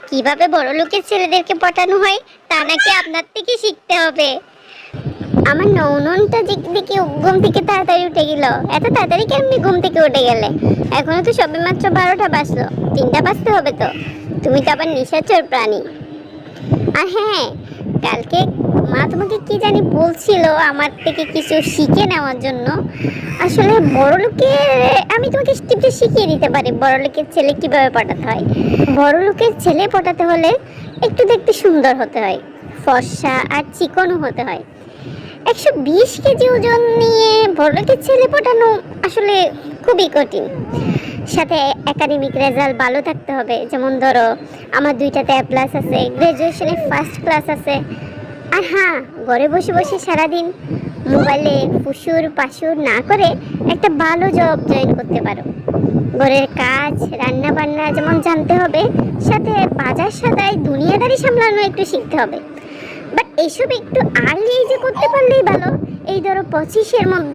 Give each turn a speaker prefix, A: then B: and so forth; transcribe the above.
A: কিভাবে বড় লোকের ছেলেদেরকে পটানো হয় তা নাকি আপনার থেকে শিখতে হবে। আমার নৌননটা দেখি ঘুম থেকে তাড়াতাড়ি উঠে গেল। এত তাড়াতাড়ি কেমনি ঘুম থেকে উঠে গেলে? এখনো তো সবে মাত্র 12টা বাজলো, 3টা বাজতে হবে তো। তুমি তো আবার নিশাচর প্রাণী। আর হ্যাঁ, কালকে মা তোমাকে কি জানি বলছিল আমার থেকে কিছু শিখে নেওয়ার জন্য। আসলে বড় লোকের আমি তোমাকে টিপটা শিখিয়ে দিতে পারি বড় লোকের ছেলে কিভাবে পটাতে হয়। বড় লোকের ছেলে পটাতে হলে একটু দেখতে সুন্দর হতে হয়, ফর্সা আর চিকনও হতে হয়। 120 কেজি ওজন নিয়ে বড় লোকের ছেলে পটানো আসলে খুবই কঠিন। সাথে একাডেমিক রেজাল্ট ভালো থাকতে হবে, যেমন ধরো আমার 2টাতে A+ আছে, গ্রাজুয়েশনে ফার্স্ট ক্লাস আছে। আর হ্যাঁ, ঘরে বসে বসে সারাদিন মোবাইলে ফুসুর পাসুর না করে একটা ভালো জব জয়েন করতে পারো। ঘরের কাজ রান্না বান্না যেমন জানতে হবে, সাথে বাজার সদাই দুনিয়াদারি সামলানো একটু শিখতে হবে। বাট এইসব একটু আর্লি এজে করতে পারলেই ভালো। এই ধরো 25-এর মধ্যে